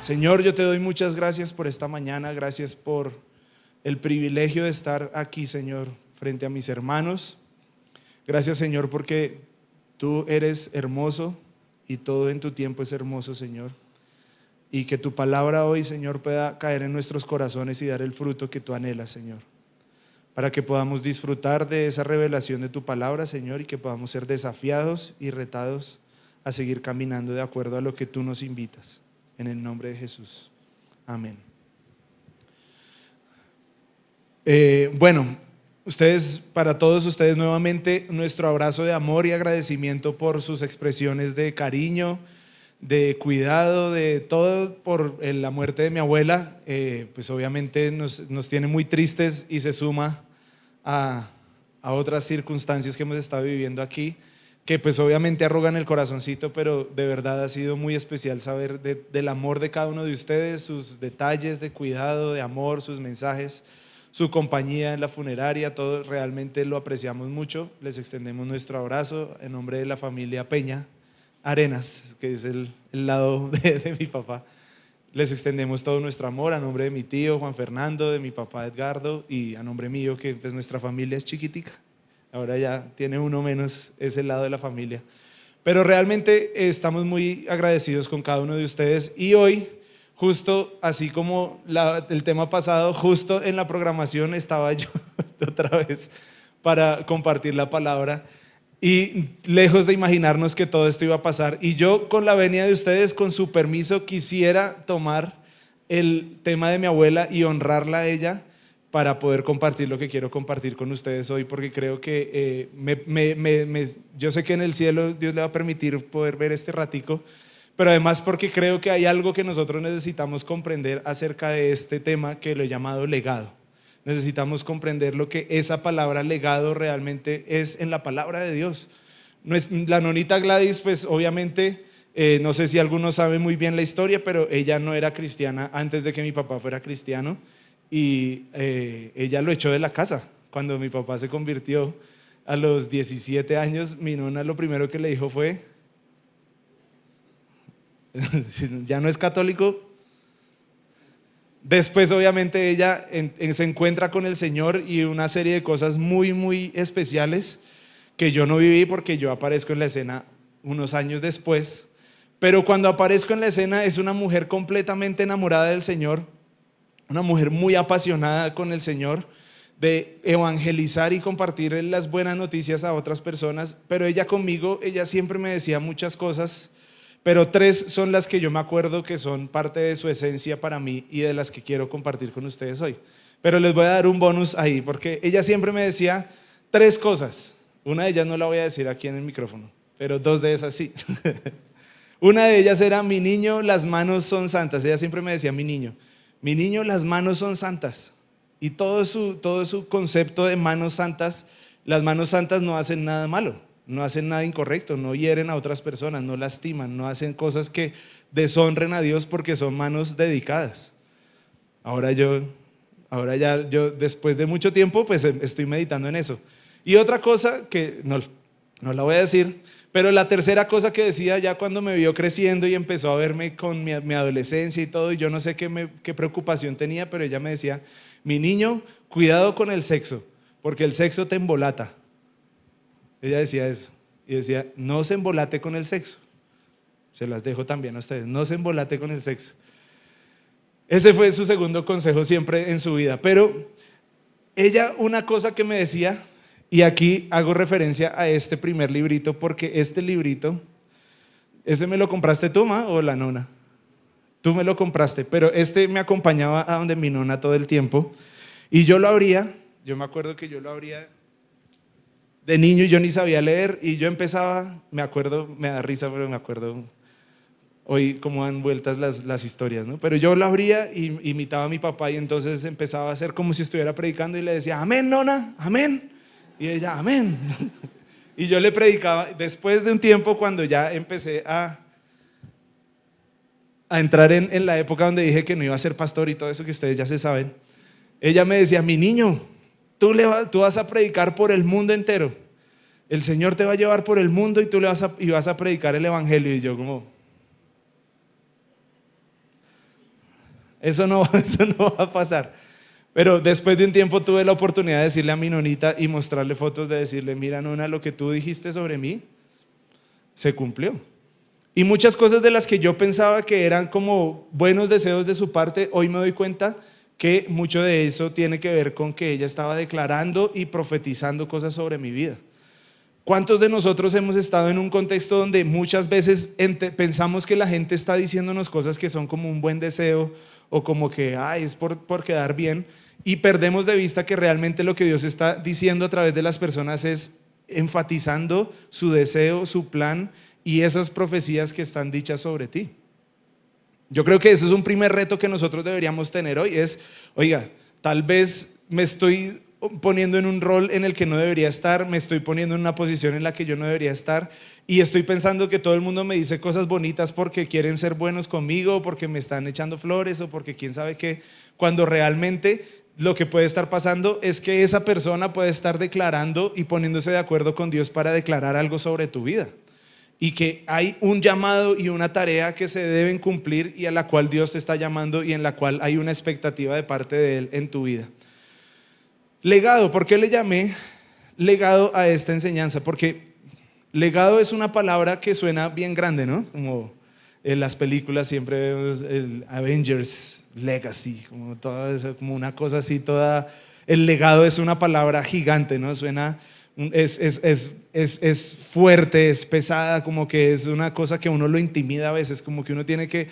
Señor, yo te doy muchas gracias por esta mañana, gracias por el privilegio de estar aquí, Señor, frente a mis hermanos. Gracias, Señor, porque tú eres hermoso y todo en tu tiempo es hermoso, Señor. Y que tu palabra hoy, Señor, pueda caer en nuestros corazones y dar el fruto que tú anhelas, Señor. Para que podamos disfrutar de esa revelación de tu palabra, Señor, y que podamos ser desafiados y retados a seguir caminando de acuerdo a lo que tú nos invitas. En el nombre de Jesús. Amén. Bueno, para todos ustedes nuevamente, nuestro abrazo de amor y agradecimiento por sus expresiones de cariño, de cuidado, de todo por la muerte de mi abuela. Pues obviamente nos tiene muy tristes y se suma a otras circunstancias que hemos estado viviendo aquí, que pues obviamente arrugan el corazoncito, pero de verdad ha sido muy especial saber del amor de cada uno de ustedes, sus detalles de cuidado, de amor, sus mensajes, su compañía en la funeraria, todo realmente lo apreciamos mucho. Les extendemos nuestro abrazo en nombre de la familia Peña Arenas, que es el lado de mi papá. Les extendemos todo nuestro amor a nombre de mi tío Juan Fernando, de mi papá Edgardo y a nombre mío, que pues nuestra familia es chiquitica. Ahora ya tiene uno menos ese lado de la familia. Pero realmente estamos muy agradecidos con cada uno de ustedes y hoy, justo así como el tema pasado, justo en la programación estaba yo otra vez para compartir la palabra y lejos de imaginarnos que todo esto iba a pasar. Y yo, con la venia de ustedes, con su permiso, quisiera tomar el tema de mi abuela y honrarla a ella para poder compartir lo que quiero compartir con ustedes hoy, porque creo que yo sé que en el cielo Dios le va a permitir poder ver este ratico, pero además porque creo que hay algo que nosotros necesitamos comprender acerca de este tema que lo he llamado legado. Necesitamos comprender lo que esa palabra legado realmente es en la palabra de Dios. La nonita Gladys, pues obviamente, no sé si algunos saben muy bien la historia, pero ella no era cristiana antes de que mi papá fuera cristiano. Y ella lo echó de la casa. Cuando mi papá se convirtió a los 17 años, mi nona lo primero que le dijo fue: ya no es católico. Después obviamente ella se encuentra con el Señor y una serie de cosas muy muy especiales que yo no viví porque yo aparezco en la escena unos años después. Pero cuando aparezco en la escena es una mujer completamente enamorada del Señor, una mujer muy apasionada con el Señor, de evangelizar y compartir las buenas noticias a otras personas. Pero ella conmigo, ella siempre me decía muchas cosas, pero tres son las que yo me acuerdo que son parte de su esencia para mí y de las que quiero compartir con ustedes hoy. Pero les voy a dar un bonus ahí, porque ella siempre me decía tres cosas. Una de ellas no la voy a decir aquí en el micrófono, pero dos de esas sí. Una de ellas era: mi niño, las manos son santas. Ella siempre me decía: mi niño, las manos son santas. Y todo su concepto de manos santas, las manos santas no hacen nada malo, no hacen nada incorrecto, no hieren a otras personas, no lastiman, no hacen cosas que deshonren a Dios porque son manos dedicadas. Ahora yo después de mucho tiempo pues estoy meditando en eso. Y otra cosa que no la voy a decir, pero la tercera cosa que decía ya cuando me vio creciendo y empezó a verme con mi adolescencia y todo, y yo no sé qué preocupación tenía, pero ella me decía: mi niño, cuidado con el sexo, porque el sexo te embolata. Ella decía eso, y decía: no se embolate con el sexo. Se las dejo también a ustedes: no se embolate con el sexo. Ese fue su segundo consejo siempre en su vida. Pero ella, una cosa que me decía, y aquí hago referencia a este primer librito, porque este librito, ¿ese me lo compraste tú, ma, o la nona? Tú me lo compraste, pero este me acompañaba a donde mi nona todo el tiempo. Y yo lo abría, yo me acuerdo que yo lo abría de niño y yo ni sabía leer, y yo empezaba, me acuerdo, me da risa, pero me acuerdo hoy cómo dan vueltas las historias, ¿no? Pero yo lo abría y imitaba a mi papá, y entonces empezaba a hacer como si estuviera predicando y le decía: amén, nona, amén. Y ella: amén. Y yo le predicaba. Después de un tiempo, cuando ya empecé a entrar en la época donde dije que no iba a ser pastor y todo eso que ustedes ya se saben, ella me decía: mi niño, tú vas a predicar por el mundo entero. El Señor te va a llevar por el mundo y vas a predicar el evangelio. Y yo como: Eso no, eso no va a pasar. Pero después de un tiempo tuve la oportunidad de decirle a mi nonita y mostrarle fotos de decirle, mira nona, lo que tú dijiste sobre mí se cumplió. Y muchas cosas de las que yo pensaba que eran como buenos deseos de su parte, hoy me doy cuenta que mucho de eso tiene que ver con que ella estaba declarando y profetizando cosas sobre mi vida. ¿Cuántos de nosotros hemos estado en un contexto donde muchas veces pensamos que la gente está diciéndonos cosas que son como un buen deseo o como que ay, es por quedar bien, y perdemos de vista que realmente lo que Dios está diciendo a través de las personas es enfatizando su deseo, su plan y esas profecías que están dichas sobre ti? Yo creo que ese es un primer reto que nosotros deberíamos tener hoy, es, oiga, tal vez me estoy poniendo en un rol en el que no debería estar, me estoy poniendo en una posición en la que yo no debería estar y estoy pensando que todo el mundo me dice cosas bonitas porque quieren ser buenos conmigo, porque me están echando flores o porque quién sabe qué, cuando realmente lo que puede estar pasando es que esa persona puede estar declarando y poniéndose de acuerdo con Dios para declarar algo sobre tu vida. Y que hay un llamado y una tarea que se deben cumplir y a la cual Dios te está llamando y en la cual hay una expectativa de parte de Él en tu vida. Legado, ¿por qué le llamé legado a esta enseñanza? Porque legado es una palabra que suena bien grande, ¿no? Como en las películas siempre vemos el Avengers Legacy, como todo eso, como una cosa así, toda. El legado es una palabra gigante, ¿no? Suena. Es fuerte, es pesada, como que es una cosa que uno lo intimida a veces, como que uno tiene que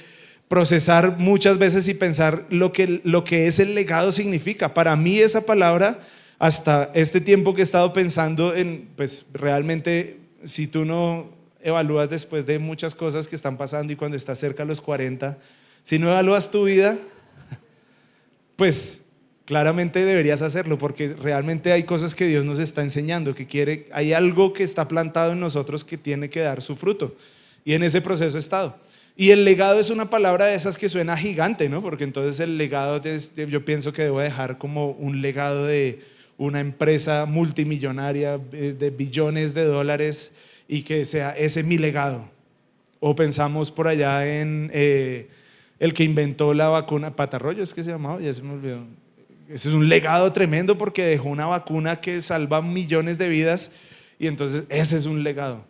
procesar muchas veces y pensar lo que es el legado significa. Para mí esa palabra, hasta este tiempo que he estado pensando en, pues realmente si tú no evalúas después de muchas cosas que están pasando y cuando estás cerca a los 40, si no evalúas tu vida, pues claramente deberías hacerlo porque realmente hay cosas que Dios nos está enseñando, hay algo que está plantado en nosotros que tiene que dar su fruto y en ese proceso he estado. Y el legado es una palabra de esas que suena gigante, ¿no? Porque entonces el legado, yo pienso que debo dejar como un legado de una empresa multimillonaria de billones de dólares y que sea ese mi legado. O pensamos por allá en el que inventó la vacuna, Patarroyo es que se llamaba, ya se me olvidó. Ese es un legado tremendo porque dejó una vacuna que salva millones de vidas y entonces ese es un legado.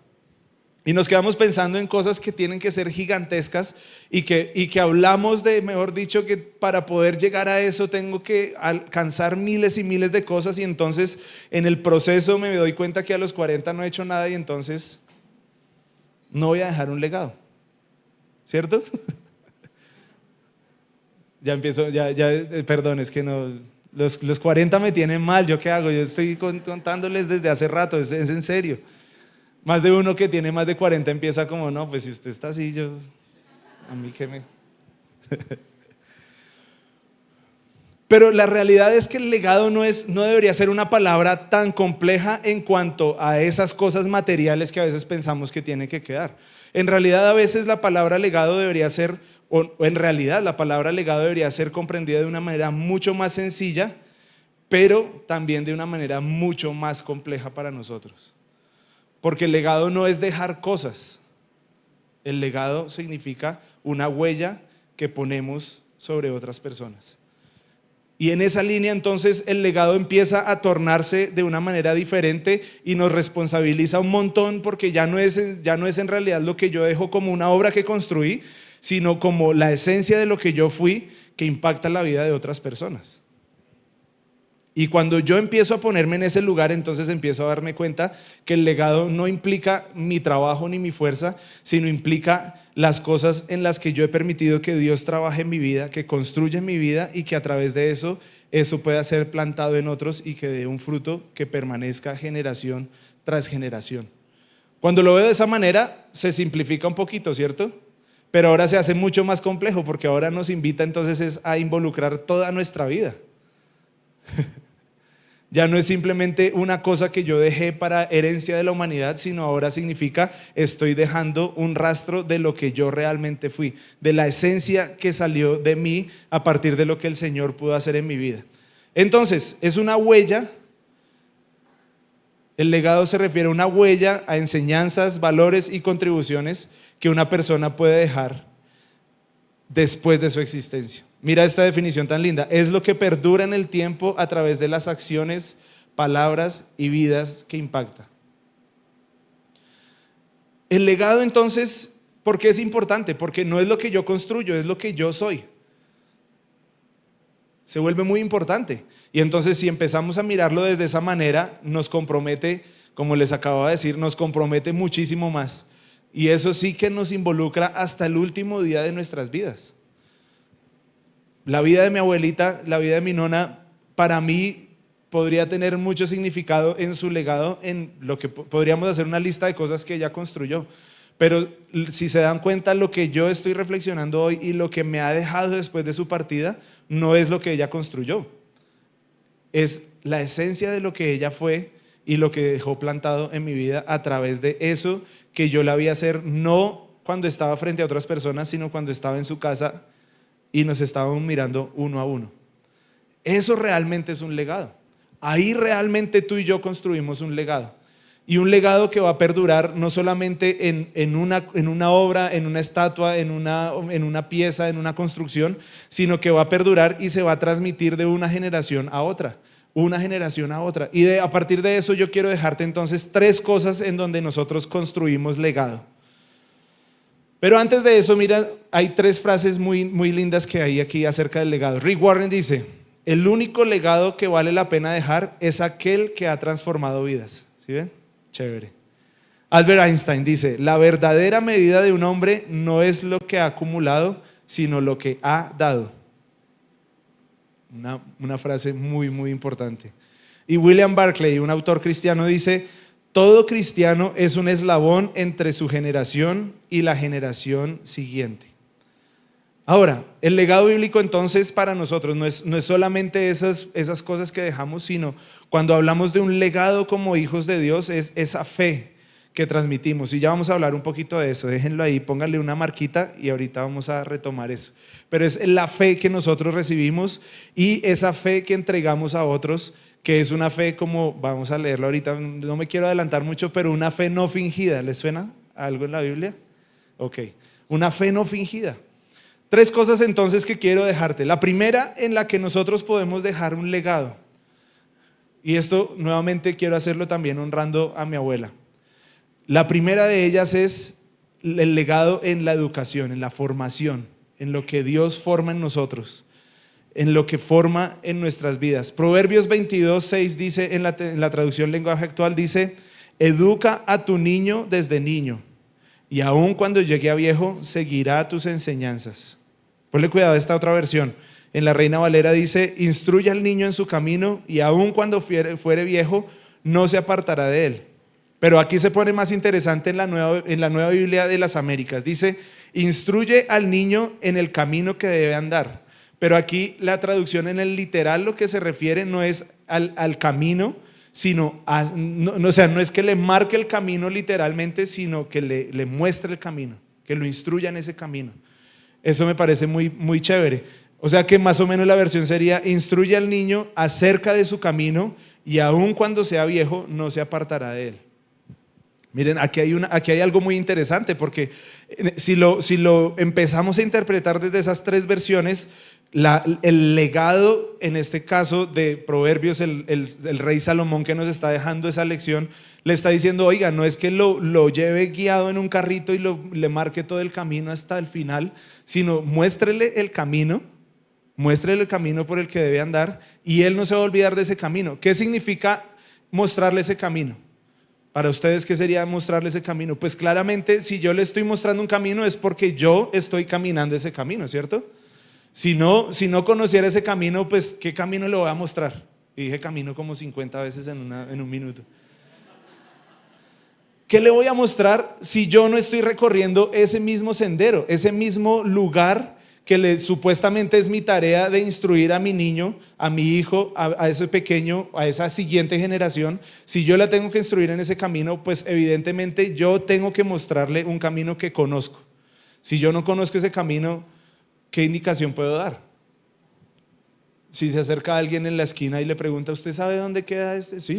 Y nos quedamos pensando en cosas que tienen que ser gigantescas y que hablamos de, mejor dicho, que para poder llegar a eso tengo que alcanzar miles y miles de cosas y entonces en el proceso me doy cuenta que a los 40 no he hecho nada y entonces no voy a dejar un legado, ¿cierto? Ya empiezo, perdón, es que no, los 40 me tienen mal, ¿yo qué hago? Yo estoy contándoles desde hace rato, es en serio. Más de uno que tiene más de 40 empieza como, no, pues si usted está así, a mí que me. Pero la realidad es que el legado no debería ser una palabra tan compleja en cuanto a esas cosas materiales que a veces pensamos que tiene que quedar. En realidad a veces la palabra legado debería ser, o en realidad la palabra legado debería ser comprendida de una manera mucho más sencilla, pero también de una manera mucho más compleja para nosotros. Porque el legado no es dejar cosas, el legado significa una huella que ponemos sobre otras personas. Y en esa línea entonces el legado empieza a tornarse de una manera diferente y nos responsabiliza un montón porque ya no es en realidad lo que yo dejo como una obra que construí, sino como la esencia de lo que yo fui que impacta la vida de otras personas. Y cuando yo empiezo a ponerme en ese lugar, entonces empiezo a darme cuenta que el legado no implica mi trabajo ni mi fuerza, sino implica las cosas en las que yo he permitido que Dios trabaje en mi vida, que construya en mi vida y que a través de eso pueda ser plantado en otros y que dé un fruto que permanezca generación tras generación. Cuando lo veo de esa manera, se simplifica un poquito, ¿cierto? Pero ahora se hace mucho más complejo porque ahora nos invita entonces a involucrar toda nuestra vida. Ya no es simplemente una cosa que yo dejé para herencia de la humanidad, sino ahora significa estoy dejando un rastro de lo que yo realmente fui, de la esencia que salió de mí a partir de lo que el Señor pudo hacer en mi vida. Entonces, es una huella. El legado se refiere a una huella, a enseñanzas, valores y contribuciones que una persona puede dejar después de su existencia. Mira esta definición tan linda. Es lo que perdura en el tiempo a través de las acciones, palabras y vidas que impacta. El legado entonces, ¿por qué es importante? Porque no es lo que yo construyo, es lo que yo soy. Se vuelve muy importante. Y entonces si empezamos a mirarlo desde esa manera, nos compromete, como les acabo de decir, nos compromete muchísimo más. Y eso sí que nos involucra hasta el último día de nuestras vidas. La vida de mi abuelita, la vida de mi nona, para mí podría tener mucho significado en su legado, en lo que podríamos hacer una lista de cosas que ella construyó. Pero si se dan cuenta, lo que yo estoy reflexionando hoy y lo que me ha dejado después de su partida, no es lo que ella construyó. Es la esencia de lo que ella fue y lo que dejó plantado en mi vida a través de eso que yo la vi hacer, no cuando estaba frente a otras personas, sino cuando estaba en su casa y nos estábamos mirando uno a uno. Eso realmente es un legado. Ahí realmente tú y yo construimos un legado. Y un legado que va a perdurar no solamente en una obra, en una estatua, en una pieza, en una construcción, sino que va a perdurar y se va a transmitir de una generación a otra. Una generación a otra. Y a partir de eso yo quiero dejarte entonces 3 cosas en donde nosotros construimos legado. Pero antes de eso, mira, hay 3 frases muy, muy lindas que hay aquí acerca del legado. Rick Warren dice: el único legado que vale la pena dejar es aquel que ha transformado vidas. ¿Sí ven? Chévere. Albert Einstein dice: la verdadera medida de un hombre no es lo que ha acumulado, sino lo que ha dado. Una frase muy, muy importante. Y William Barclay, un autor cristiano, dice: todo cristiano es un eslabón entre su generación y la generación siguiente. Ahora, el legado bíblico entonces para nosotros no es solamente esas cosas que dejamos, sino cuando hablamos de un legado como hijos de Dios, es esa fe que transmitimos. Y ya vamos a hablar un poquito de eso. Déjenlo ahí, pónganle una marquita y ahorita vamos a retomar eso. Pero es la fe que nosotros recibimos y esa fe que entregamos a otros, que es una fe como, vamos a leerlo ahorita, no me quiero adelantar mucho, pero una fe no fingida. ¿Les suena algo en la Biblia? Ok, una fe no fingida. 3 cosas entonces que quiero dejarte. La primera en la que nosotros podemos dejar un legado. Y esto nuevamente quiero hacerlo también honrando a mi abuela. La primera de ellas es el legado en la educación, en la formación, en lo que Dios forma en nosotros, en lo que forma en nuestras vidas. Proverbios 22:6 dice en la traducción lenguaje actual, dice: educa a tu niño desde niño, y aun cuando llegue a viejo seguirá tus enseñanzas. Ponle cuidado a esta otra versión. En la Reina Valera dice: instruye al niño en su camino y aun cuando fuere viejo no se apartará de él. Pero aquí se pone más interesante en la nueva Biblia de las Américas. Dice: instruye al niño en el camino que debe andar. Pero aquí la traducción en el literal lo que se refiere no es al camino, sino o sea, no es que le marque el camino literalmente, sino que le muestre el camino, que lo instruya en ese camino. Eso me parece muy, muy chévere. O sea que más o menos la versión sería: instruye al niño acerca de su camino y aun cuando sea viejo no se apartará de él. Miren, aquí hay algo muy interesante, porque si lo empezamos a interpretar desde esas 3 versiones, el legado en este caso de Proverbios, el rey Salomón que nos está dejando esa lección, le está diciendo: oiga, no es que lo lleve guiado en un carrito y le marque todo el camino hasta el final, sino muéstrele el camino por el que debe andar y él no se va a olvidar de ese camino. ¿Qué significa mostrarle ese camino? Para ustedes, ¿qué sería mostrarle ese camino? Pues claramente, si yo le estoy mostrando un camino es porque yo estoy caminando ese camino, ¿cierto? Si no conociera ese camino, pues ¿qué camino le voy a mostrar? Y dije camino como 50 veces en un minuto. ¿Qué le voy a mostrar si yo no estoy recorriendo ese mismo sendero, ese mismo lugar que supuestamente es mi tarea de instruir a mi niño, a mi hijo, a ese pequeño, a esa siguiente generación? Si yo la tengo que instruir en ese camino, pues evidentemente yo tengo que mostrarle un camino que conozco. Si yo no conozco ese camino, ¿qué indicación puedo dar? Si se acerca a alguien en la esquina y le pregunta: ¿usted sabe dónde queda este? Sí,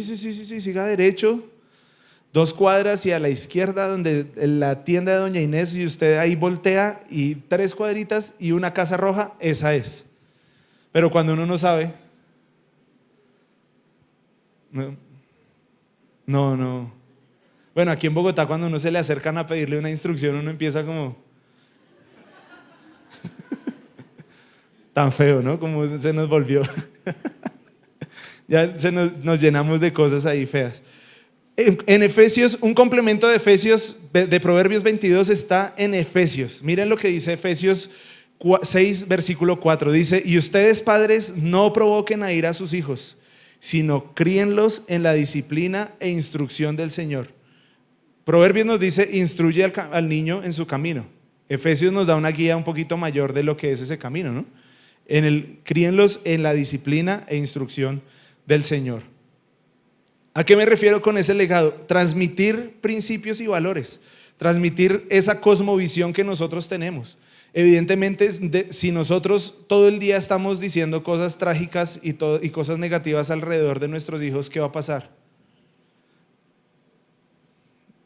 siga derecho. 2 cuadras y a la izquierda donde la tienda de Doña Inés, y usted ahí voltea y 3 cuadritas y una casa roja, esa es. Pero cuando uno no sabe, no, no, no. Bueno, aquí en Bogotá cuando uno se le acercan a pedirle una instrucción, uno empieza como tan feo, ¿no? Como se nos volvió. Ya nos llenamos de cosas ahí feas. En Efesios, un complemento de Efesios, de Proverbios 22 está en Efesios. Miren lo que dice Efesios 6, versículo 4. Dice, y ustedes padres no provoquen a ira a sus hijos, sino críenlos en la disciplina e instrucción del Señor. Proverbios nos dice, instruye al niño en su camino. Efesios nos da una guía un poquito mayor de lo que es ese camino, ¿no? Críenlos en la disciplina e instrucción del Señor. ¿A qué me refiero con ese legado? Transmitir principios y valores, transmitir esa cosmovisión que nosotros tenemos. Evidentemente, si nosotros todo el día estamos diciendo cosas trágicas y cosas negativas alrededor de nuestros hijos, ¿qué va a pasar?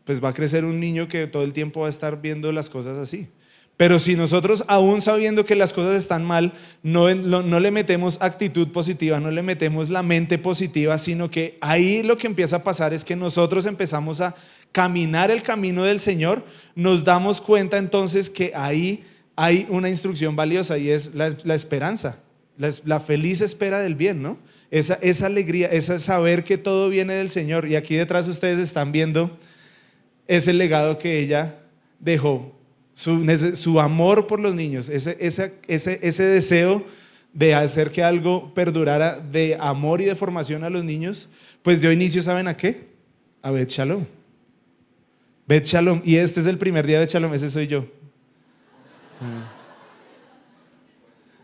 Pues va a crecer un niño que todo el tiempo va a estar viendo las cosas así. Pero si nosotros, aún sabiendo que las cosas están mal, no le metemos actitud positiva, no le metemos la mente positiva, sino que ahí lo que empieza a pasar es que nosotros empezamos a caminar el camino del Señor, nos damos cuenta entonces que ahí hay una instrucción valiosa y es la esperanza, la feliz espera del bien, ¿no? Esa alegría, ese saber que todo viene del Señor. Y aquí detrás ustedes están viendo ese legado que ella dejó. Su amor por los niños, ese deseo de hacer que algo perdurara de amor y de formación a los niños, pues dio inicio, ¿saben a qué? A Bet Shalom. Bet Shalom. Y este es el primer día de Bet Shalom, ese soy yo.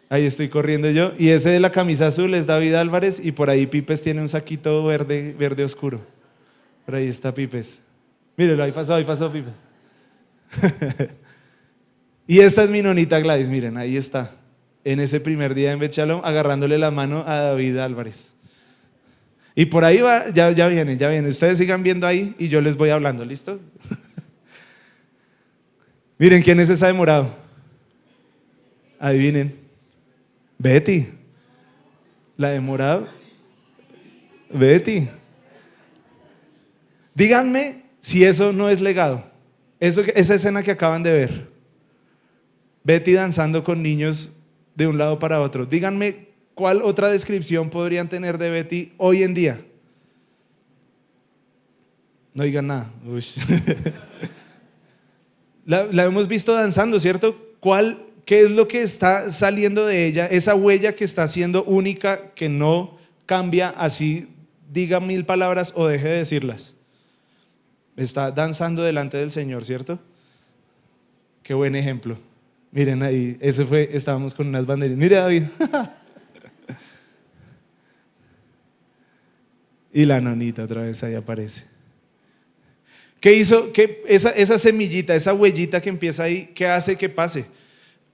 Ahí estoy corriendo yo. Y ese de la camisa azul es David Álvarez y por ahí Pipes tiene un saquito verde oscuro. Por ahí está Pipes. Mírelo, ahí pasó Pipes. Y esta es mi nonita Gladys, miren, ahí está, en ese primer día en Bet Shalom, agarrándole la mano a David Álvarez. Y por ahí va, ya viene. Ustedes sigan viendo ahí y yo les voy hablando, ¿listo? Miren, ¿quién es esa de morado? Adivinen. Betty. La de morado. Betty. Díganme si eso no es legado. Esa escena que acaban de ver. Betty danzando con niños de un lado para otro. Díganme cuál otra descripción podrían tener de Betty hoy en día. No digan nada. La hemos visto danzando, ¿cierto? ¿Qué es lo que está saliendo de ella? Esa huella que está siendo única, que no cambia así, diga 1000 palabras o deje de decirlas. Está danzando delante del Señor, ¿cierto? Qué buen ejemplo. Miren ahí, estábamos con unas banderas. Mira David. Y la nonita otra vez ahí aparece. ¿Qué hizo? Esa semillita, esa huellita que empieza ahí, ¿qué hace que pase?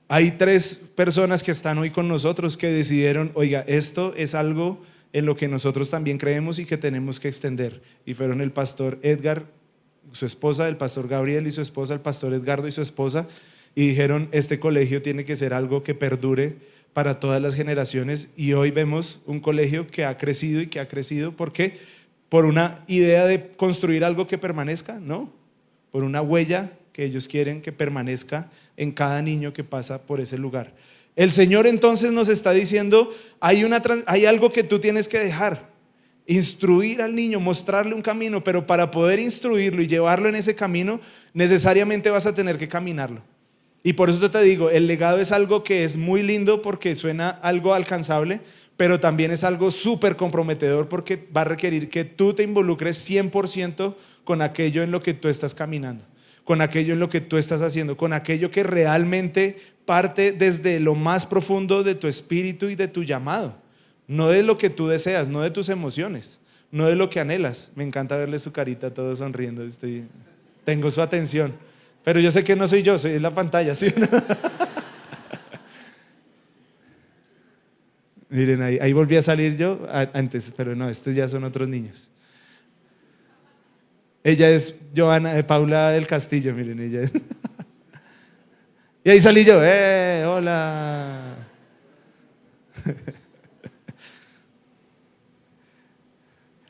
Hay 3 personas que están hoy con nosotros que decidieron, oiga, esto es algo en lo que nosotros también creemos y que tenemos que extender. Y fueron el pastor Edgar, su esposa, el pastor Gabriel y su esposa, el pastor Edgardo y su esposa. Y dijeron, este colegio tiene que ser algo que perdure para todas las generaciones. Y hoy vemos un colegio que ha crecido y que ha crecido. ¿Por qué? ¿Por una idea de construir algo que permanezca? No, por una huella que ellos quieren que permanezca en cada niño que pasa por ese lugar. El Señor entonces nos está diciendo, hay algo que tú tienes que dejar. Instruir al niño, mostrarle un camino, pero para poder instruirlo y llevarlo en ese camino, necesariamente vas a tener que caminarlo. Y por eso te digo, el legado es algo que es muy lindo porque suena algo alcanzable, pero también es algo súper comprometedor porque va a requerir que tú te involucres 100% con aquello en lo que tú estás caminando, con aquello en lo que tú estás haciendo, con aquello que realmente parte desde lo más profundo de tu espíritu y de tu llamado, no de lo que tú deseas, no de tus emociones, no de lo que anhelas. Me encanta verle su carita todo sonriendo, tengo su atención. Pero yo sé que no soy yo, soy la pantalla, ¿sí? Miren, ahí volví a salir yo antes, pero no, estos ya son otros niños. Ella es Paula del Castillo, miren, ella es. Y ahí salí yo, hola.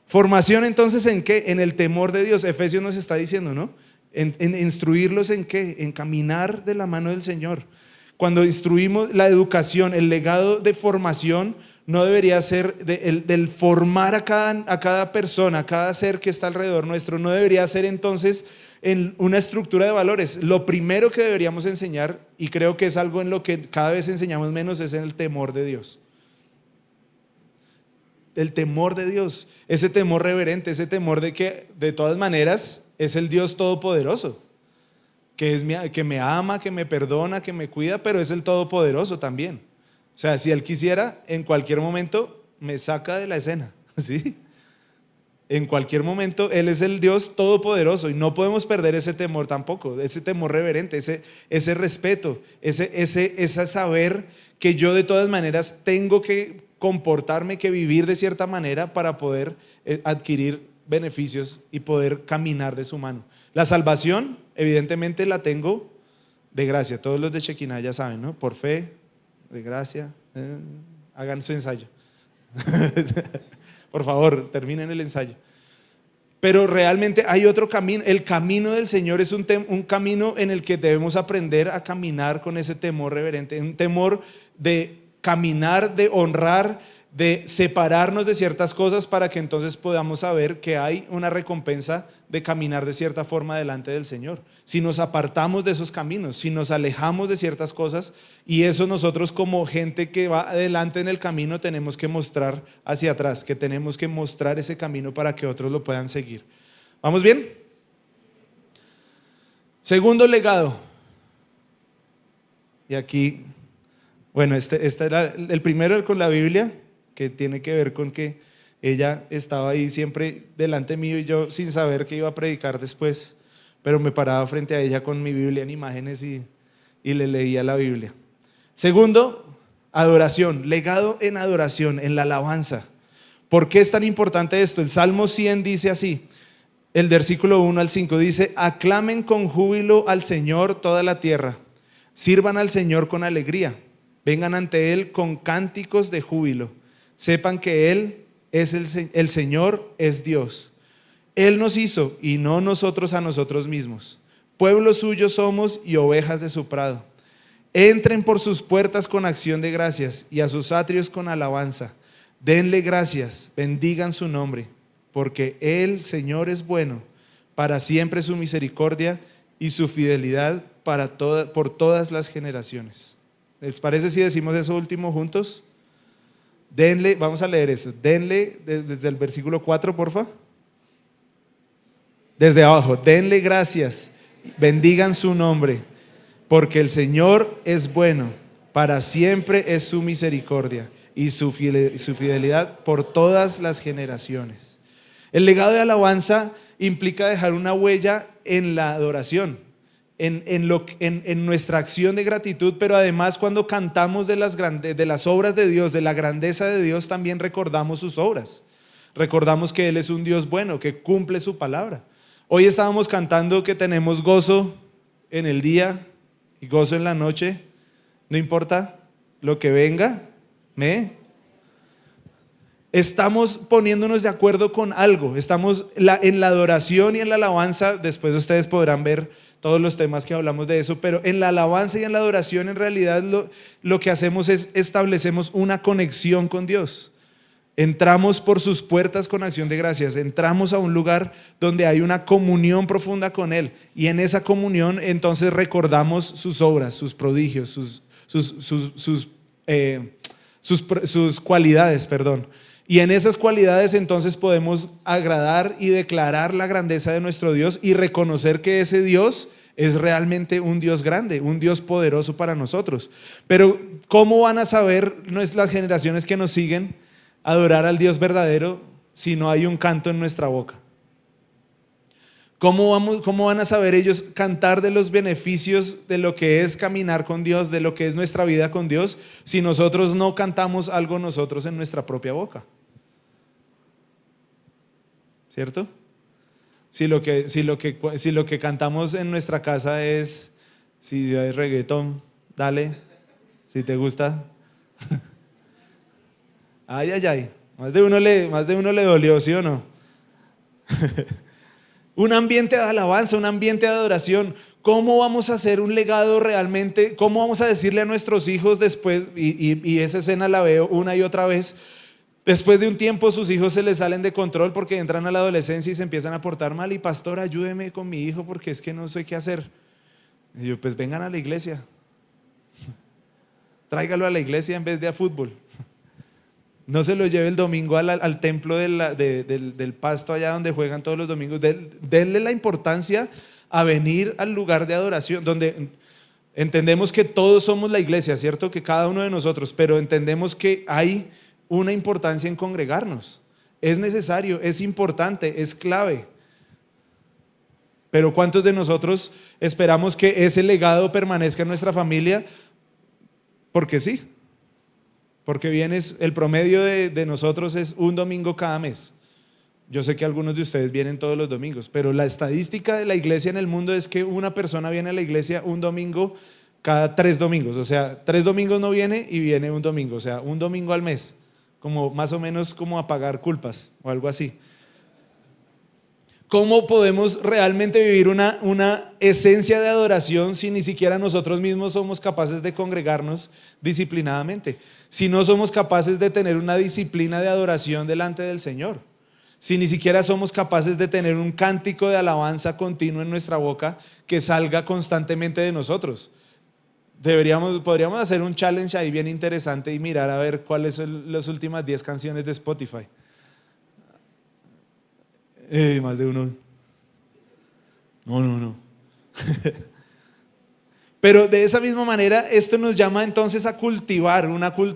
Formación entonces, ¿en qué? En el temor de Dios. Efesios nos está diciendo, ¿no? En instruirlos en qué, en caminar de la mano del Señor. Cuando instruimos la educación, el legado de formación no debería ser del formar a cada persona, a cada ser que está alrededor nuestro, no debería ser entonces en una estructura de valores. Lo primero que deberíamos enseñar, y creo que es algo en lo que cada vez enseñamos menos, es en el temor de Dios. El temor de Dios, ese temor reverente, ese temor de que de todas maneras es el Dios todopoderoso, que me ama, que me perdona, que me cuida, pero es el todopoderoso también. O sea, si Él quisiera, en cualquier momento me saca de la escena, ¿sí? En cualquier momento Él es el Dios todopoderoso y no podemos perder ese temor tampoco, ese temor reverente, ese respeto, ese saber que yo de todas maneras tengo que comportarme, que vivir de cierta manera para poder adquirir beneficios y poder caminar de su mano. La salvación, evidentemente, la tengo de gracia. Todos los de Shekinah ya saben, ¿no? Por fe, de gracia. Hagan su ensayo. Por favor, terminen el ensayo. Pero realmente hay otro camino. El camino del Señor es un camino en el que debemos aprender a caminar con ese temor reverente, un temor de caminar, de honrar, de separarnos de ciertas cosas para que entonces podamos saber que hay una recompensa de caminar de cierta forma delante del Señor. Si nos apartamos de esos caminos, si nos alejamos de ciertas cosas, y eso nosotros como gente que va adelante en el camino tenemos que mostrar hacia atrás, que tenemos que mostrar ese camino para que otros lo puedan seguir. ¿Vamos bien? Segundo legado. Y aquí, bueno, este era el primero con la Biblia, que tiene que ver con que ella estaba ahí siempre delante mío y yo sin saber que iba a predicar después, pero me paraba frente a ella con mi Biblia en imágenes y le leía la Biblia. Segundo, adoración, legado en adoración, en la alabanza. ¿Por qué es tan importante esto? El Salmo 100 dice así, el versículo 1 al 5 dice: aclamen con júbilo al Señor toda la tierra, sirvan al Señor con alegría, vengan ante Él con cánticos de júbilo. Sepan que Él es el Señor, es Dios. Él nos hizo y no nosotros a nosotros mismos. Pueblo suyo somos y ovejas de su prado. Entren por sus puertas con acción de gracias y a sus atrios con alabanza. Denle gracias, bendigan su nombre, porque Él, Señor, es bueno. Para siempre su misericordia y su fidelidad por todas las generaciones. ¿Les parece si decimos eso último juntos? Denle, vamos a leer eso. Denle desde el versículo 4, porfa. Desde abajo, denle gracias, bendigan su nombre, porque el Señor es bueno, para siempre es su misericordia y su fidelidad por todas las generaciones. El legado de alabanza implica dejar una huella en la adoración, en nuestra acción de gratitud, pero además cuando cantamos de las obras de Dios, de la grandeza de Dios, también recordamos sus obras. Recordamos que Él es un Dios bueno, que cumple su palabra. Hoy estábamos cantando que tenemos gozo en el día y gozo en la noche. No importa lo que venga, estamos poniéndonos de acuerdo con algo. Estamos en la adoración y en la alabanza. Después ustedes podrán ver todos los temas que hablamos de eso, pero en la alabanza y en la adoración en realidad lo que hacemos es establecemos una conexión con Dios. Entramos por sus puertas con acción de gracias, entramos a un lugar donde hay una comunión profunda con Él, y en esa comunión entonces recordamos sus obras, sus prodigios, sus cualidades, y en esas cualidades entonces podemos agradar y declarar la grandeza de nuestro Dios y reconocer que ese Dios es realmente un Dios grande, un Dios poderoso para nosotros. Pero ¿cómo van a saber las generaciones que nos siguen adorar al Dios verdadero si no hay un canto en nuestra boca? ¿Cómo van a saber ellos cantar de los beneficios de lo que es caminar con Dios, de lo que es nuestra vida con Dios, si nosotros no cantamos algo nosotros en nuestra propia boca? ¿Cierto? Si lo que cantamos en nuestra casa es, si hay reggaetón, dale, si te gusta. Ay, ay, ay, más de uno le dolió, ¿sí o no? Un ambiente de alabanza, un ambiente de adoración. ¿Cómo vamos a hacer un legado realmente? ¿Cómo vamos a decirle a nuestros hijos después? Y esa escena la veo una y otra vez. Después de un tiempo sus hijos se les salen de control porque entran a la adolescencia y se empiezan a portar mal. Y pastor, ayúdeme con mi hijo porque es que no sé qué hacer. Y yo, pues vengan a la iglesia. Tráigalo a la iglesia en vez de a fútbol. No se lo lleve el domingo al templo del Pasto, allá donde juegan todos los domingos. Denle la importancia a venir al lugar de adoración, donde entendemos que todos somos la iglesia, ¿cierto? Que cada uno de nosotros, pero entendemos que hay una importancia en congregarnos. Es necesario, es importante, es clave. Pero ¿cuántos de nosotros esperamos que ese legado permanezca en nuestra familia? Porque sí. Porque el promedio de nosotros es un domingo cada mes. Yo sé que algunos de ustedes vienen todos los domingos, pero la estadística de la iglesia en el mundo es que una persona viene a la iglesia un domingo cada 3 domingos. O sea, 3 domingos no viene y viene un domingo. O sea, un domingo al mes, como más o menos como a pagar culpas o algo así. ¿Cómo podemos realmente vivir una esencia de adoración si ni siquiera nosotros mismos somos capaces de congregarnos disciplinadamente? Si no somos capaces de tener una disciplina de adoración delante del Señor. Si ni siquiera somos capaces de tener un cántico de alabanza continuo en nuestra boca que salga constantemente de nosotros. Podríamos hacer un challenge ahí bien interesante y mirar a ver cuáles son las últimas 10 canciones de Spotify. Más de uno. No. Pero de esa misma manera, esto nos llama entonces a cultivar,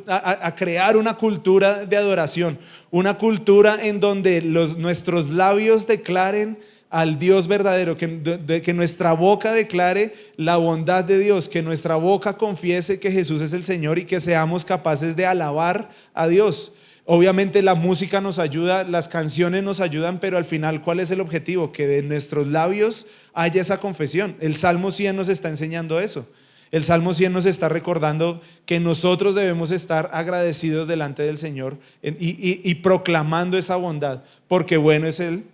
a crear una cultura de adoración, una cultura en donde nuestros labios declaren al Dios verdadero, que nuestra boca declare la bondad de Dios, que nuestra boca confiese que Jesús es el Señor y que seamos capaces de alabar a Dios. Obviamente la música nos ayuda, las canciones nos ayudan, pero al final, ¿cuál es el objetivo? Que de nuestros labios haya esa confesión. El Salmo 100 nos está enseñando eso. El Salmo 100 nos está recordando que nosotros debemos estar agradecidos delante del Señor y proclamando esa bondad, porque bueno es Él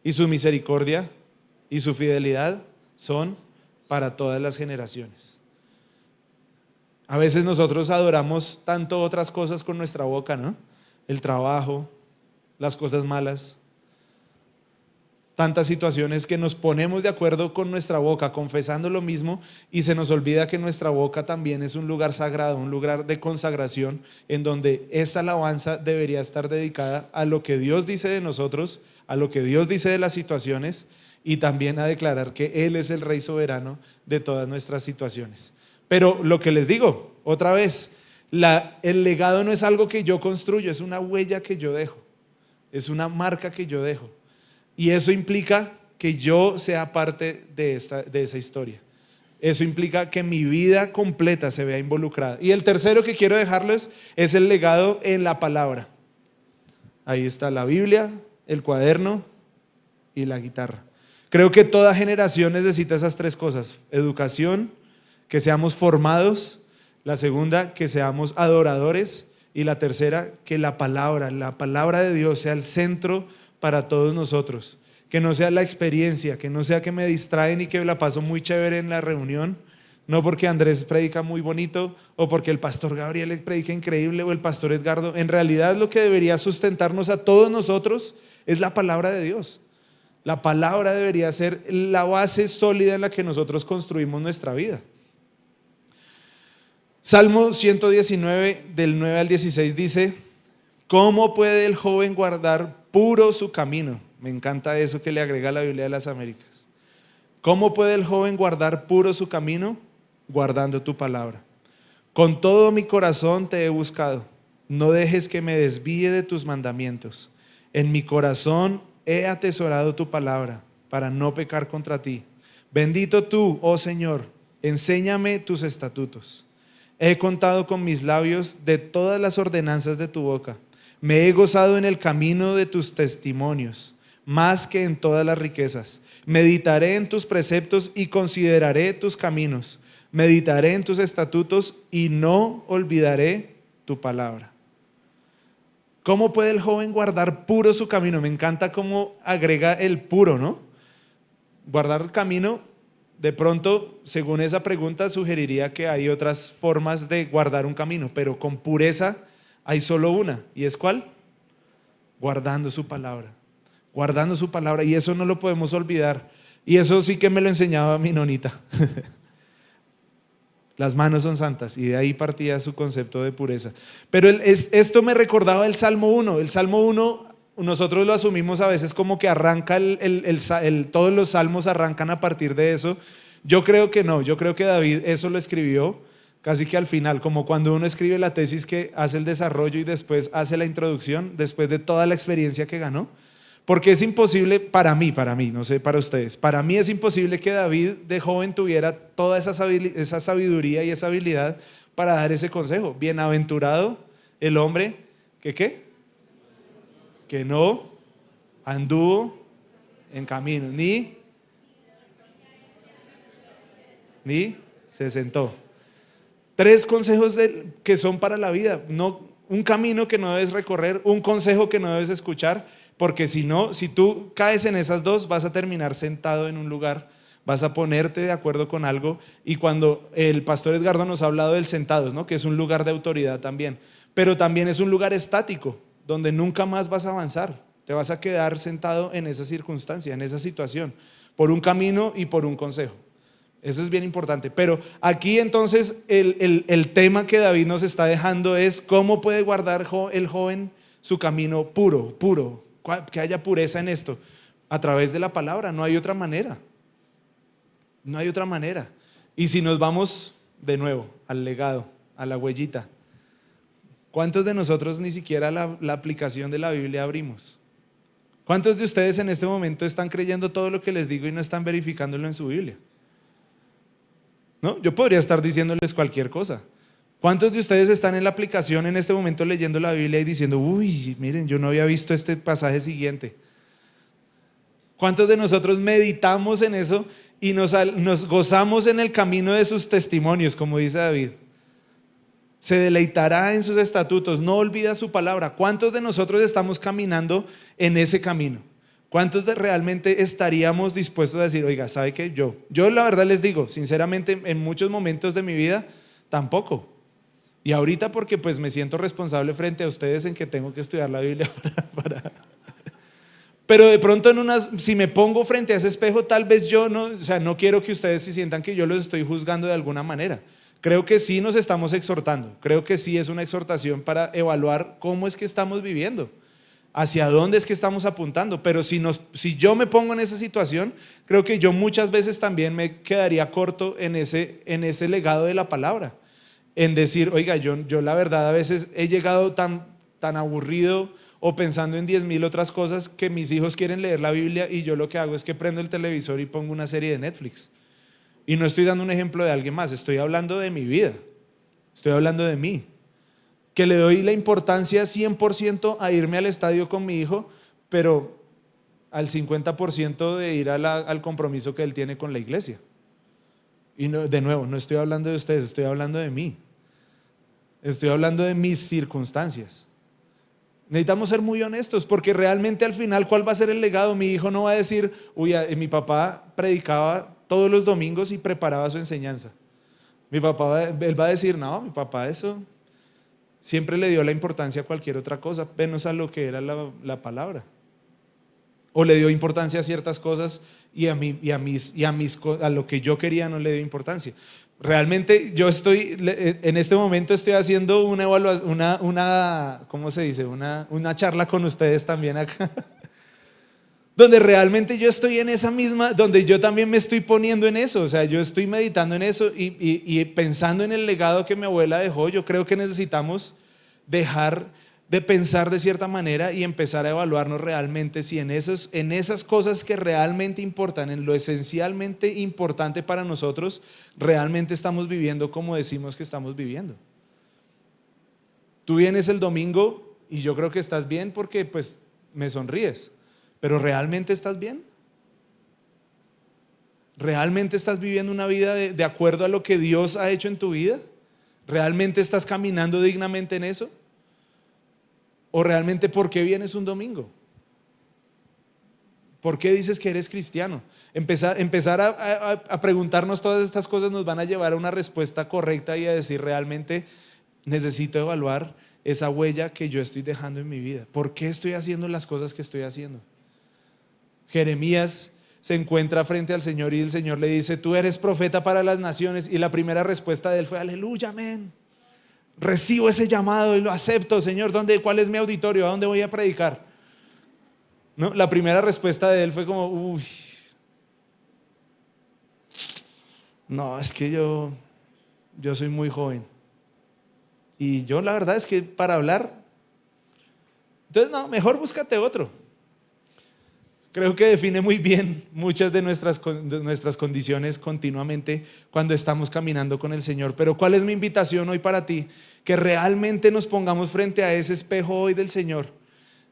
y su misericordia y su fidelidad son para todas las generaciones. A veces nosotros adoramos tanto otras cosas con nuestra boca, ¿no? El trabajo, las cosas malas, tantas situaciones que nos ponemos de acuerdo con nuestra boca, confesando lo mismo, y se nos olvida que nuestra boca también es un lugar sagrado, un lugar de consagración, en donde esta alabanza debería estar dedicada a lo que Dios dice de nosotros, a lo que Dios dice de las situaciones, y también a declarar que Él es el Rey soberano de todas nuestras situaciones. Pero lo que les digo, otra vez, el legado no es algo que yo construyo, es una huella que yo dejo, es una marca que yo dejo. Y eso implica que yo sea parte de esa historia. Eso implica que mi vida completa se vea involucrada. Y el tercero que quiero dejarles es el legado en la palabra. Ahí está la Biblia, el cuaderno y la guitarra. Creo que toda generación necesita esas 3 cosas: educación, que seamos formados; la segunda, que seamos adoradores; y la tercera, que la palabra de Dios sea el centro para todos nosotros, que no sea la experiencia, que no sea que me distraen y que la paso muy chévere en la reunión, no porque Andrés predica muy bonito o porque el pastor Gabriel predica increíble o el pastor Edgardo. En realidad lo que debería sustentarnos a todos nosotros es la palabra de Dios. La palabra debería ser la base sólida en la que nosotros construimos nuestra vida. Salmo 119 del 9 al 16 dice: ¿cómo puede el joven guardar puro su camino? Me encanta eso que le agrega la Biblia de las Américas. ¿Cómo puede el joven guardar puro su camino? Guardando tu palabra. Con todo mi corazón te he buscado. No dejes que me desvíe de tus mandamientos. En mi corazón he atesorado tu palabra para no pecar contra ti. Bendito tú, oh Señor, enséñame tus estatutos. He contado con mis labios de todas las ordenanzas de tu boca. Me he gozado en el camino de tus testimonios, más que en todas las riquezas. Meditaré en tus preceptos y consideraré tus caminos. Meditaré en tus estatutos y no olvidaré tu palabra. ¿Cómo puede el joven guardar puro su camino? Me encanta cómo agrega el puro, ¿no? Guardar el camino, de pronto, según esa pregunta, sugeriría que hay otras formas de guardar un camino, pero con pureza hay solo una. ¿Y es cuál? Guardando su palabra. Guardando su palabra. Y eso no lo podemos olvidar. Y eso sí que me lo enseñaba mi nonita. Las manos son santas, y de ahí partía su concepto de pureza. Pero esto me recordaba el Salmo 1. El Salmo 1 nosotros lo asumimos a veces como que arranca todos los salmos arrancan a partir de eso. Yo creo que no, yo creo que David eso lo escribió casi que al final, como cuando uno escribe la tesis que hace el desarrollo y después hace la introducción, después de toda la experiencia que ganó. Porque es imposible para mí, no sé para ustedes, para mí es imposible que David de joven tuviera toda esa sabiduría y esa habilidad para dar ese consejo. Bienaventurado el hombre que ¿qué? Que no anduvo en camino, ni se sentó. 3 consejos que son para la vida, no, un camino que no debes recorrer, un consejo que no debes escuchar. Porque si no, si tú caes en esas 2, vas a terminar sentado en un lugar, vas a ponerte de acuerdo con algo. Y cuando el pastor Edgardo nos ha hablado del sentados, ¿no? Que es un lugar de autoridad también, pero también es un lugar estático, donde nunca más vas a avanzar. Te vas a quedar sentado en esa circunstancia, en esa situación, por un camino y por un consejo. Eso es bien importante. Pero aquí entonces el tema que David nos está dejando es cómo puede guardar el joven su camino puro. Que haya pureza en esto a través de la palabra, no hay otra manera. No hay otra manera. Y si nos vamos de nuevo al legado, a la huellita, ¿cuántos de nosotros ni siquiera la aplicación de la Biblia abrimos? ¿Cuántos de ustedes en este momento están creyendo todo lo que les digo y no están verificándolo en su Biblia? ¿No? Yo podría estar diciéndoles cualquier cosa. ¿Cuántos de ustedes están en la aplicación en este momento leyendo la Biblia y diciendo, uy, miren, yo no había visto este pasaje siguiente? ¿Cuántos de nosotros meditamos en eso y nos gozamos en el camino de sus testimonios, como dice David? Se deleitará en sus estatutos, no olvida su palabra. ¿Cuántos de nosotros estamos caminando en ese camino? ¿Cuántos realmente estaríamos dispuestos a decir, oiga, ¿sabe qué? Yo la verdad les digo, sinceramente, en muchos momentos de mi vida, tampoco. Y ahorita porque pues me siento responsable frente a ustedes en que tengo que estudiar la Biblia Pero de pronto si me pongo frente a ese espejo, tal vez yo no quiero que ustedes se sientan que yo los estoy juzgando de alguna manera. Creo que sí nos estamos exhortando, creo que sí es una exhortación para evaluar cómo es que estamos viviendo, hacia dónde es que estamos apuntando. Pero si yo me pongo en esa situación, creo que yo muchas veces también me quedaría corto en ese legado de la palabra. En decir, oiga, yo la verdad a veces he llegado tan aburrido o pensando en 10,000 otras cosas que mis hijos quieren leer la Biblia y yo lo que hago es que prendo el televisor y pongo una serie de Netflix. Y no estoy dando un ejemplo de alguien más, estoy hablando de mi vida, estoy hablando de mí. Que le doy la importancia 100% a irme al estadio con mi hijo, pero al 50% de ir al compromiso que él tiene con la iglesia. Y de nuevo, no estoy hablando de ustedes, estoy hablando de mí. Estoy hablando de mis circunstancias. Necesitamos ser muy honestos, porque realmente al final, ¿cuál va a ser el legado? Mi hijo no va a decir, uy, mi papá predicaba todos los domingos y preparaba su enseñanza. Él va a decir, no, mi papá eso siempre le dio la importancia a cualquier otra cosa, menos a lo que era la palabra. O le dio importancia a ciertas cosas y a lo que yo quería no le dio importancia. Realmente yo en este momento estoy haciendo una evaluación, ¿cómo se dice? Una charla con ustedes también acá, donde realmente yo estoy en esa misma, donde yo también me estoy poniendo en eso. O sea, yo estoy meditando en eso y pensando en el legado que mi abuela dejó. Yo creo que necesitamos dejar de pensar de cierta manera y empezar a evaluarnos realmente si en esas cosas que realmente importan, en lo esencialmente importante para nosotros, realmente estamos viviendo como decimos que estamos viviendo. Tú vienes el domingo y yo creo que estás bien porque pues me sonríes, pero ¿realmente estás bien? ¿Realmente estás viviendo una vida de acuerdo a lo que Dios ha hecho en tu vida? ¿Realmente estás caminando dignamente en eso? ¿O realmente por qué vienes un domingo? ¿Por qué dices que eres cristiano? Empezar a preguntarnos todas estas cosas nos van a llevar a una respuesta correcta y a decir realmente necesito evaluar esa huella que yo estoy dejando en mi vida. ¿Por qué estoy haciendo las cosas que estoy haciendo? Jeremías se encuentra frente al Señor y el Señor le dice: tú eres profeta para las naciones. Y la primera respuesta de él fue: aleluya, amén. Recibo ese llamado y lo acepto, Señor. ¿Cuál es mi auditorio? ¿A dónde voy a predicar? ¿No? La primera respuesta de él fue como: uy, no, es que yo soy muy joven. Y yo la verdad es que para hablar, entonces no, mejor búscate otro. Creo que define muy bien muchas de nuestras condiciones continuamente cuando estamos caminando con el Señor. Pero ¿cuál es mi invitación hoy para ti? Que realmente nos pongamos frente a ese espejo hoy del Señor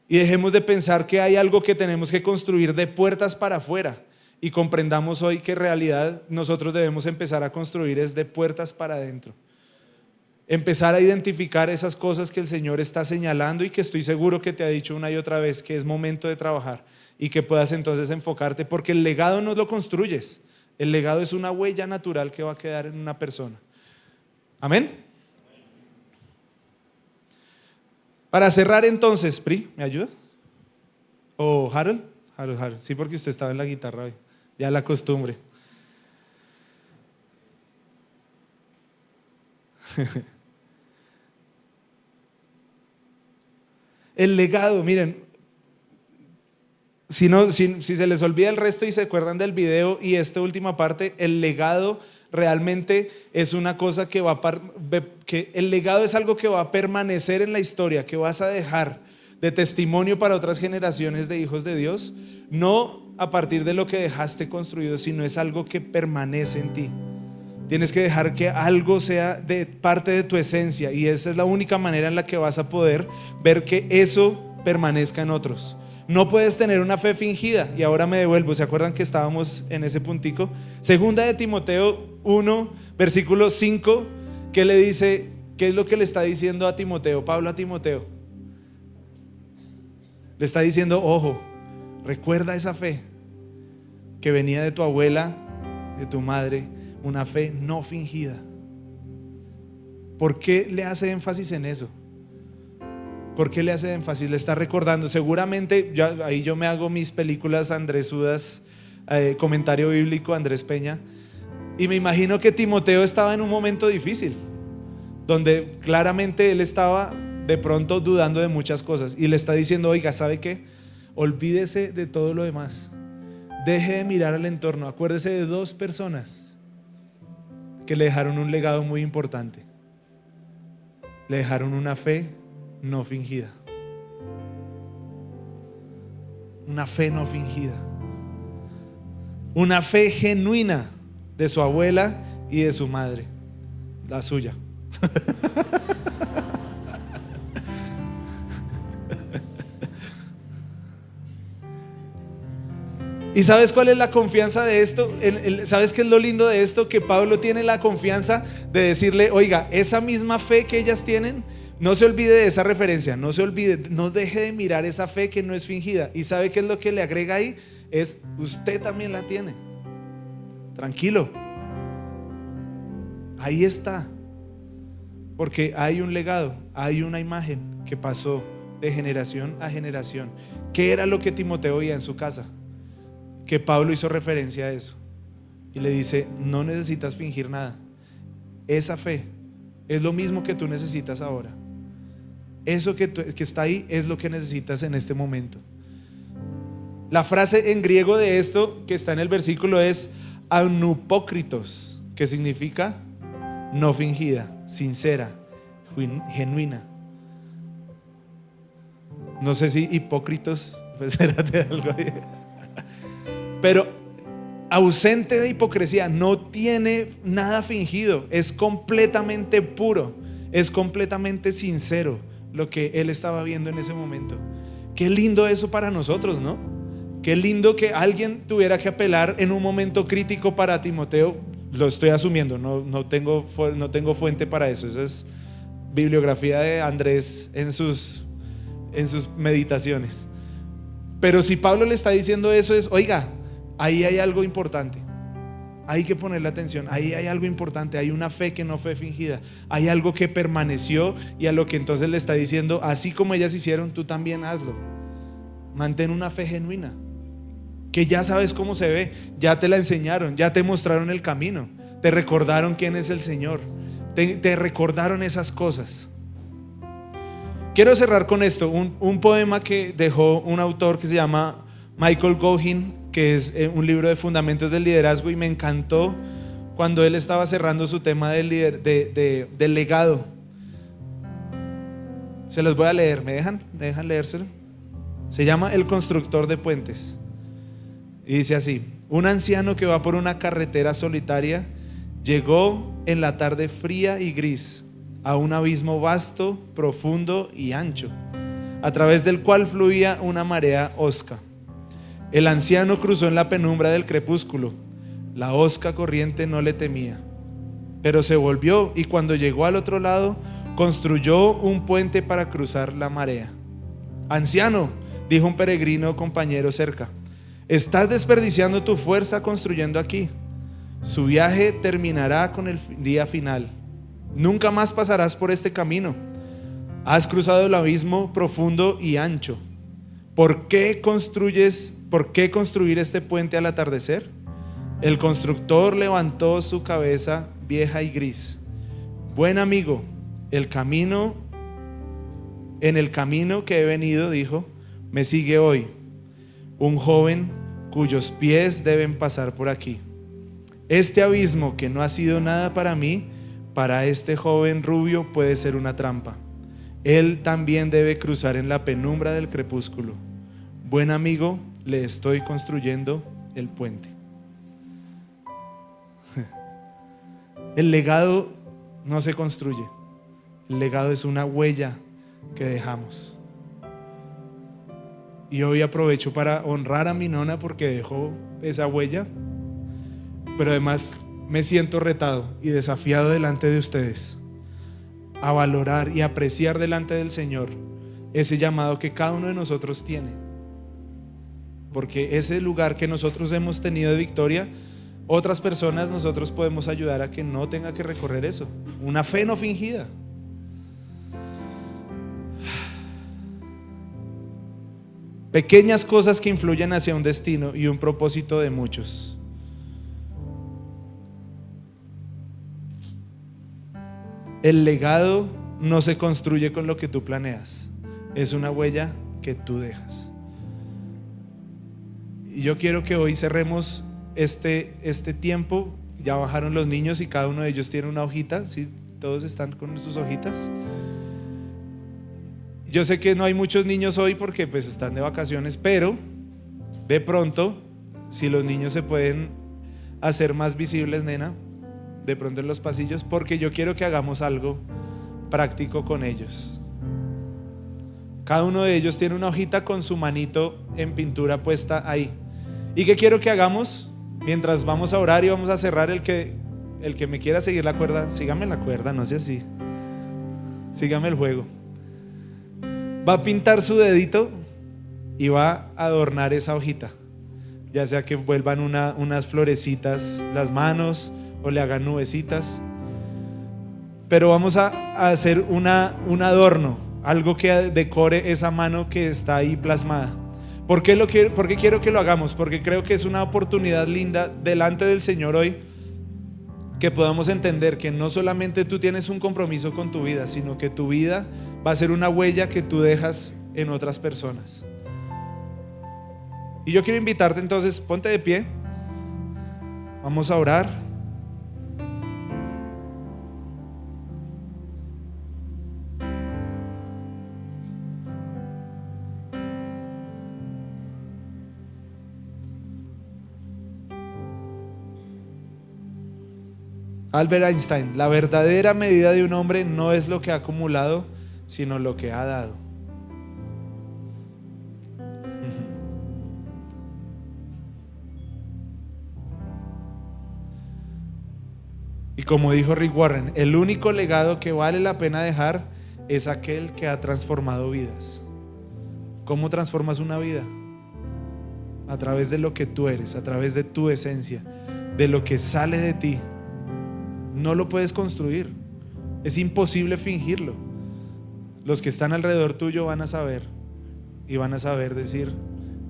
y dejemos de pensar que hay algo que tenemos que construir de puertas para afuera y comprendamos hoy que en realidad nosotros debemos empezar a construir es de puertas para adentro. Empezar a identificar esas cosas que el Señor está señalando y que estoy seguro que te ha dicho una y otra vez que es momento de trabajar. Y que puedas entonces enfocarte, porque el legado no lo construyes, el legado es una huella natural que va a quedar en una persona. Amén. Para cerrar entonces, Pri, ¿me ayuda? ¿O Harold? Harold, sí, porque usted estaba en la guitarra hoy, ya la costumbre. El legado, miren, si se les olvida el resto y se acuerdan del video y esta última parte, el legado realmente es una cosa que el legado es algo que va a permanecer en la historia, que vas a dejar de testimonio para otras generaciones de hijos de Dios, no a partir de lo que dejaste construido, sino es algo que permanece en ti. Tienes que dejar que algo sea de parte de tu esencia y esa es la única manera en la que vas a poder ver que eso permanezca en otros. No puedes tener una fe fingida. Y ahora me devuelvo, ¿se acuerdan que estábamos en ese puntico? Segunda de Timoteo 1, versículo 5, ¿qué le dice? ¿Qué es lo que le está diciendo a Timoteo? Pablo a Timoteo le está diciendo: ojo, recuerda esa fe que venía de tu abuela, de tu madre, una fe no fingida. ¿Por qué le hace énfasis en eso? ¿Por qué le hace énfasis? Le está recordando, seguramente, ahí yo me hago mis películas andresudas, comentario bíblico, Andrés Peña, y me imagino que Timoteo estaba en un momento difícil, donde claramente él estaba de pronto dudando de muchas cosas, y le está diciendo: oiga, ¿sabe qué? Olvídese de todo lo demás, deje de mirar al entorno, acuérdese de dos personas que le dejaron un legado muy importante, le dejaron una fe no fingida. Una fe no fingida. Una fe genuina de su abuela y de su madre. La suya. ¿Y sabes cuál es la confianza de esto? ¿Sabes qué es lo lindo de esto? Que Pablo tiene la confianza de decirle: oiga, esa misma fe que ellas tienen, no se olvide de esa referencia, no se olvide, no deje de mirar esa fe que no es fingida. ¿Y sabe qué es lo que le agrega ahí? Es: usted también la tiene. Tranquilo. Ahí está. Porque hay un legado, hay una imagen que pasó de generación a generación. ¿Qué era lo que Timoteo veía en su casa? Que Pablo hizo referencia a eso. Y le dice: no necesitas fingir nada. Esa fe es lo mismo que tú necesitas ahora. Eso que está ahí es lo que necesitas en este momento. La frase en griego de esto que está en el versículo es anupócritos, que significa no fingida, sincera, genuina. No sé si hipócritos, pues era de algo ahí. Pero ausente de hipocresía, no tiene nada fingido, es completamente puro, es completamente sincero lo que él estaba viendo en ese momento. Qué lindo eso para nosotros, ¿no? Qué lindo que alguien tuviera que apelar en un momento crítico para Timoteo. Lo estoy asumiendo, no tengo fuente para eso. Esa es bibliografía de Andrés en sus meditaciones. Pero si Pablo le está diciendo eso, es: oiga, ahí hay algo importante, hay que ponerle atención, ahí hay algo importante, hay una fe que no fue fingida, hay algo que permaneció, y a lo que entonces le está diciendo: así como ellas hicieron, tú también hazlo. Mantén una fe genuina, que ya sabes cómo se ve, ya te la enseñaron, ya te mostraron el camino, te recordaron quién es el Señor, te recordaron esas cosas. Quiero cerrar con esto, un poema que dejó un autor que se llama Michael Gohin, que es un libro de fundamentos del liderazgo, y me encantó cuando él estaba cerrando su tema del legado. Se los voy a leer, ¿me dejan leérselo? Se llama El constructor de puentes, y dice así: un anciano que va por una carretera solitaria llegó en la tarde fría y gris a un abismo vasto, profundo y ancho, a través del cual fluía una marea hosca. El anciano cruzó en la penumbra del crepúsculo. La hosca corriente no le temía, pero se volvió, y cuando llegó al otro lado, construyó un puente para cruzar la marea. Anciano, dijo un peregrino compañero cerca, estás desperdiciando tu fuerza construyendo aquí. Su viaje terminará con el día final. Nunca más pasarás por este camino. Has cruzado el abismo profundo y ancho. ¿Por qué construir este puente al atardecer? El constructor levantó su cabeza vieja y gris. Buen amigo, en el camino que he venido, dijo, me sigue hoy un joven cuyos pies deben pasar por aquí. Este abismo que no ha sido nada para mí, para este joven rubio puede ser una trampa. Él también debe cruzar en la penumbra del crepúsculo. Buen amigo, le estoy construyendo el puente. El legado no se construye. El legado es una huella que dejamos. Y hoy aprovecho para honrar a mi nona porque dejó esa huella, pero además me siento retado y desafiado delante de ustedes a valorar y apreciar delante del Señor ese llamado que cada uno de nosotros tiene, porque ese lugar que nosotros hemos tenido de victoria, otras personas nosotros podemos ayudar a que no tenga que recorrer eso. Una fe no fingida. Pequeñas cosas que influyen hacia un destino y un propósito de muchos. El legado no se construye con lo que tú planeas, es una huella que tú dejas. Y yo quiero que hoy cerremos este tiempo. Ya bajaron los niños y cada uno de ellos tiene una hojita, ¿sí? Todos están con sus hojitas. Yo sé que no hay muchos niños hoy porque pues están de vacaciones, pero de pronto, si los niños se pueden hacer más visibles, nena, de pronto en los pasillos, porque yo quiero que hagamos algo práctico con ellos. Cada uno de ellos tiene una hojita con su manito en pintura puesta ahí. ¿Y qué quiero que hagamos? Mientras vamos a orar y vamos a cerrar, el que me quiera seguir la cuerda, sígame la cuerda, no sea así, sígame el juego. Va a pintar su dedito y va a adornar esa hojita, ya sea que vuelvan unas florecitas las manos o le hagan nubecitas, pero vamos a hacer un adorno, algo que decore esa mano que está ahí plasmada. ¿Por qué quiero que lo hagamos? Porque creo que es una oportunidad linda delante del Señor hoy, que podamos entender que no solamente tú tienes un compromiso con tu vida, sino que tu vida va a ser una huella que tú dejas en otras personas. Y yo quiero invitarte entonces, ponte de pie, vamos a orar. Albert Einstein: la verdadera medida de un hombre no es lo que ha acumulado, sino lo que ha dado. como dijo Rick Warren, el único legado que vale la pena dejar es aquel que ha transformado vidas. ¿Cómo transformas una vida? A través de lo que tú eres, a través de tu esencia, de lo que sale de ti. No lo puedes construir, es imposible fingirlo. Los que están alrededor tuyo van a saber, y van a saber decir: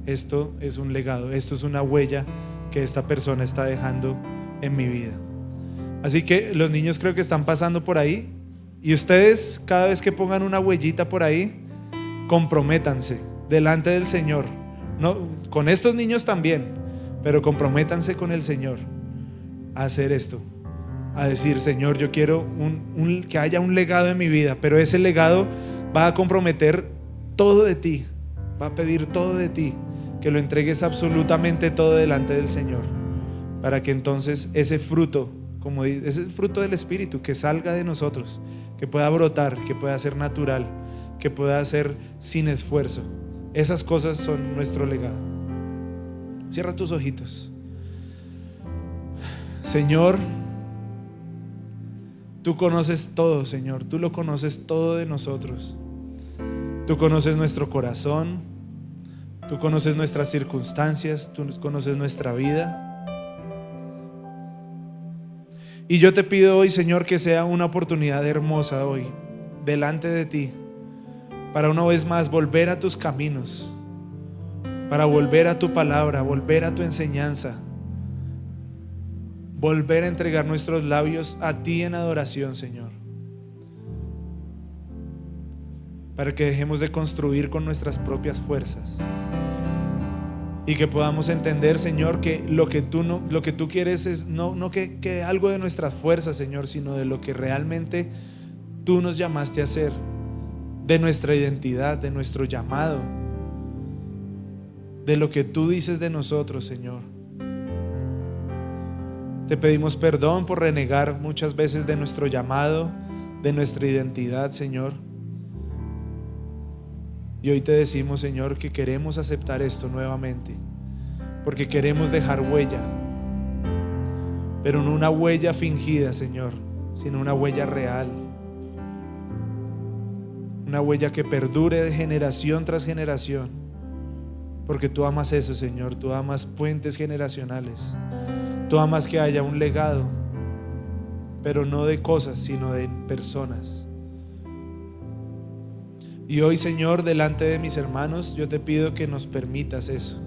esto es un legado, esto es una huella que esta persona está dejando en mi vida. Así que los niños creo que están pasando por ahí, y ustedes, cada vez que pongan una huellita por ahí, comprométanse delante del Señor. No, con estos niños también, pero comprométanse con el Señor a hacer esto, a decir: Señor, yo quiero que haya un legado en mi vida, pero ese legado va a comprometer todo de ti, va a pedir todo de ti, que lo entregues absolutamente todo delante del Señor, para que entonces ese fruto, como dice, ese fruto del Espíritu, que salga de nosotros, que pueda brotar, que pueda ser natural, que pueda ser sin esfuerzo. Esas cosas son nuestro legado. Cierra tus ojitos. Señor, tú conoces todo, Señor. Tú lo conoces todo de nosotros. Tú conoces nuestro corazón. Tú conoces nuestras circunstancias. Tú conoces nuestra vida. Y yo te pido hoy, Señor, que sea una oportunidad hermosa hoy, delante de ti, para una vez más volver a tus caminos, para volver a tu palabra, volver a tu enseñanza, volver a entregar nuestros labios a ti en adoración, Señor, para que dejemos de construir con nuestras propias fuerzas y que podamos entender, Señor, que lo que tú quieres es no que algo de nuestras fuerzas, Señor, sino de lo que realmente tú nos llamaste a hacer, de nuestra identidad, de nuestro llamado, de lo que tú dices de nosotros, Señor. Te pedimos perdón por renegar muchas veces de nuestro llamado, de nuestra identidad, Señor. Y hoy te decimos, Señor, que queremos aceptar esto nuevamente, porque queremos dejar huella, pero no una huella fingida, Señor, sino una huella real. Una huella que perdure de generación tras generación, porque tú amas eso, Señor. Tú amas puentes generacionales. Tú amas que haya un legado, pero no de cosas, sino de personas. Y hoy, Señor, delante de mis hermanos, yo te pido que nos permitas eso,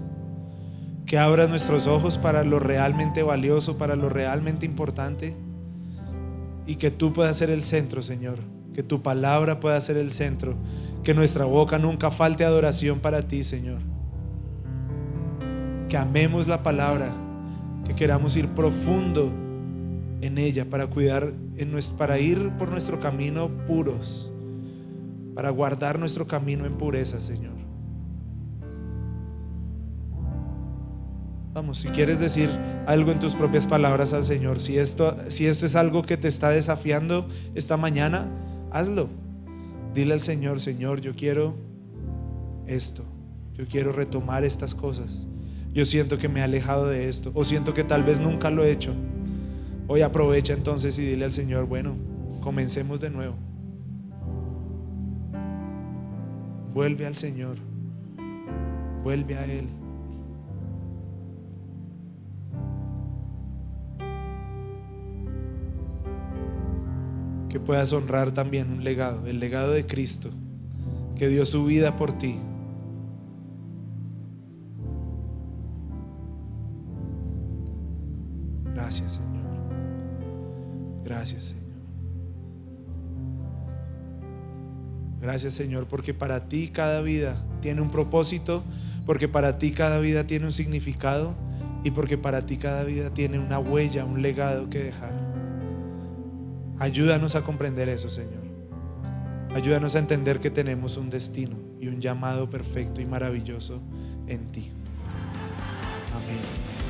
que abras nuestros ojos para lo realmente valioso, para lo realmente importante, y que tú puedas ser el centro, Señor. Que tu palabra pueda ser el centro, que nuestra boca nunca falte adoración para ti, Señor. Que amemos la palabra, que queramos ir profundo en ella para para ir por nuestro camino puros, para guardar nuestro camino en pureza, Señor. Vamos, si quieres decir algo en tus propias palabras al Señor, si esto es algo que te está desafiando esta mañana, hazlo. Dile al Señor: Señor, yo quiero esto, yo quiero retomar estas cosas. Yo siento que me he alejado de esto, o siento que tal vez nunca lo he hecho. Hoy aprovecha entonces y dile al Señor: bueno, comencemos de nuevo. Vuelve al Señor, vuelve a Él. Que puedas honrar también un legado, el legado de Cristo, que dio su vida por ti. Gracias, Señor. Gracias, Señor. Gracias, Señor, porque para ti cada vida tiene un propósito, porque para ti cada vida tiene un significado, y porque para ti cada vida tiene una huella, un legado que dejar. Ayúdanos a comprender eso, Señor. Ayúdanos a entender que tenemos un destino y un llamado perfecto y maravilloso en ti. Amén.